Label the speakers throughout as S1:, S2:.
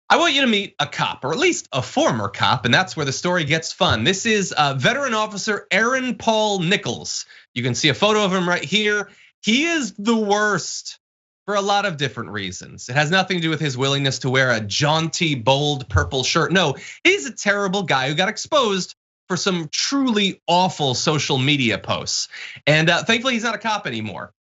S1: I want you to meet a cop, or at least a former cop, and that's where the story gets fun. This is veteran officer Aaron Paul Nichols. You can see a photo of him right here. He is the worst for a lot of different reasons. It has nothing to do with his willingness to wear a jaunty, bold purple shirt. No, he's a terrible guy who got exposed for some truly awful social media posts. And thankfully, he's not a cop anymore.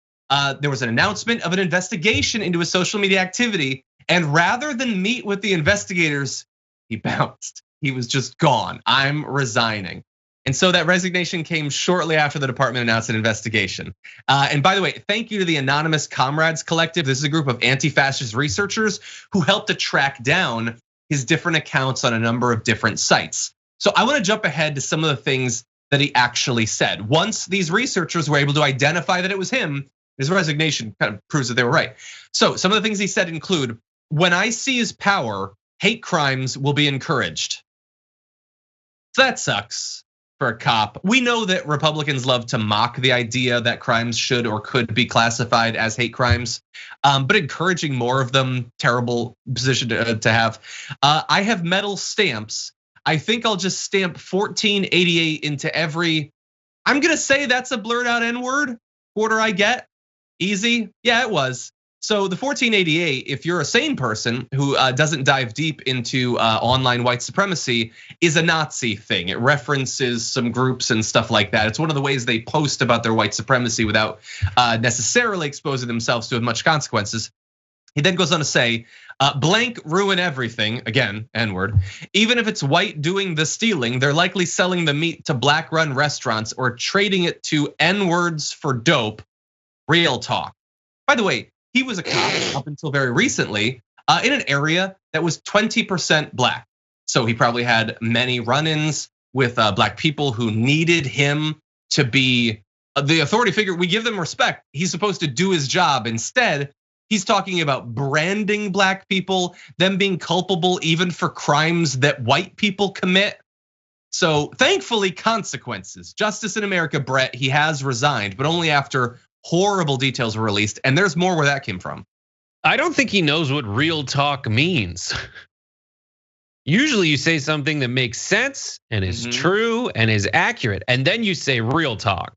S1: There was an announcement of an investigation into his social media activity. And rather than meet with the investigators, he bounced. He was just gone. I'm resigning. And so that resignation came shortly after the department announced an investigation. And by the way, thank you to the Anonymous Comrades Collective. This is a group of anti-fascist researchers who helped to track down his different accounts on a number of different sites. So I want to jump ahead to some of the things that he actually said. Once these researchers were able to identify that it was him, his resignation kind of proves that they were right. So some of the things he said include, when I seize power, hate crimes will be encouraged. So that sucks for a cop. We know that Republicans love to mock the idea that crimes should or could be classified as hate crimes, but encouraging more of them, terrible position to have. I have metal stamps. I think I'll just stamp 1488 into every, I'm gonna say that's a blurred out N-word, quarter I get, easy, yeah it was. So the 1488, if you're a sane person who doesn't dive deep into online white supremacy, is a Nazi thing. It references some groups and stuff like that. It's one of the ways they post about their white supremacy without necessarily exposing themselves to as much consequences. He then goes on to say, blank ruin everything, again, N-word. Even if it's white doing the stealing, they're likely selling the meat to black run restaurants or trading it to N-words for dope, real talk. By the way, he was a cop up until very recently in an area that was 20% black. So he probably had many run-ins with black people who needed him to be the authority figure. We give them respect. He's supposed to do his job. Instead, he's talking about branding black people, them being culpable even for crimes that white people commit. So thankfully, consequences. Justice in America, Brett, he has resigned, but only after horrible details were released, and there's more where that came from.
S2: I don't think he knows what real talk means. Usually you say something that makes sense and is true and is accurate, and then you say real talk.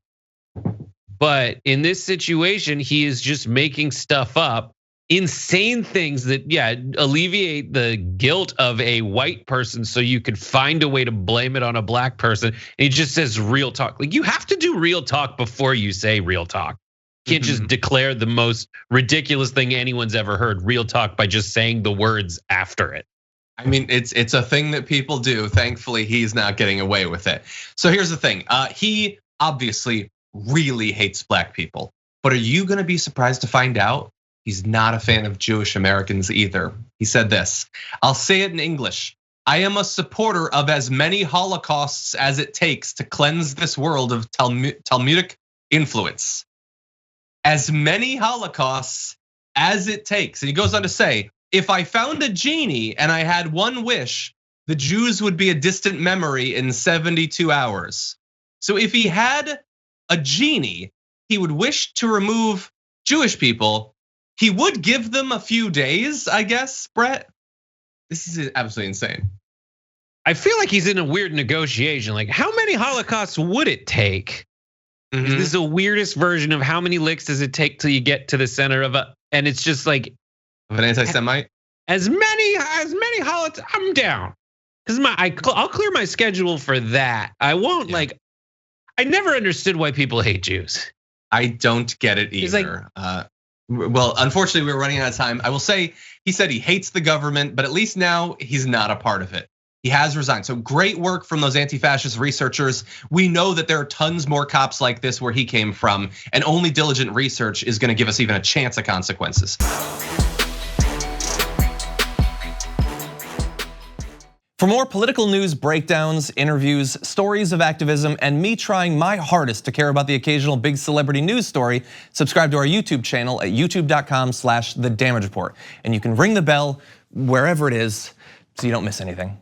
S2: But in this situation, he is just making stuff up, insane things that, yeah, alleviate the guilt of a white person so you could find a way to blame it on a black person. And he just says real talk. Like, you have to do real talk before you say real talk. You can't just declare the most ridiculous thing anyone's ever heard, real talk, by just saying the words after it.
S1: I mean, it's a thing that people do. Thankfully, he's not getting away with it. So here's the thing, he obviously really hates black people, but are you gonna be surprised to find out he's not a fan of Jewish Americans either? He said this, I'll say it in English. I am a supporter of as many Holocausts as it takes to cleanse this world of Talmudic influence. As many Holocausts as it takes. And he goes on to say, if I found a genie and I had one wish, the Jews would be a distant memory in 72 hours. So if he had a genie, he would wish to remove Jewish people. He would give them a few days, I guess, Brett. This is absolutely insane.
S2: I feel like he's in a weird negotiation. Like, how many Holocausts would it take? This is the weirdest version of how many licks does it take till you get to the center of a, and it's just like
S1: of an anti-Semite.
S2: As many Holocausts, I'm down. Because I'll clear my schedule for that. I won't like. I never understood why people hate Jews.
S1: I don't get it either. Well, unfortunately, we're running out of time. I will say, he said he hates the government, but at least now he's not a part of it. He has resigned. So great work from those anti-fascist researchers. We know that there are tons more cops like this where he came from, and only diligent research is gonna give us even a chance at consequences.
S3: For more political news, breakdowns, interviews, stories of activism, and me trying my hardest to care about the occasional big celebrity news story, subscribe to our YouTube channel at youtube.com/The Damage Report. And you can ring the bell wherever it is so you don't miss anything.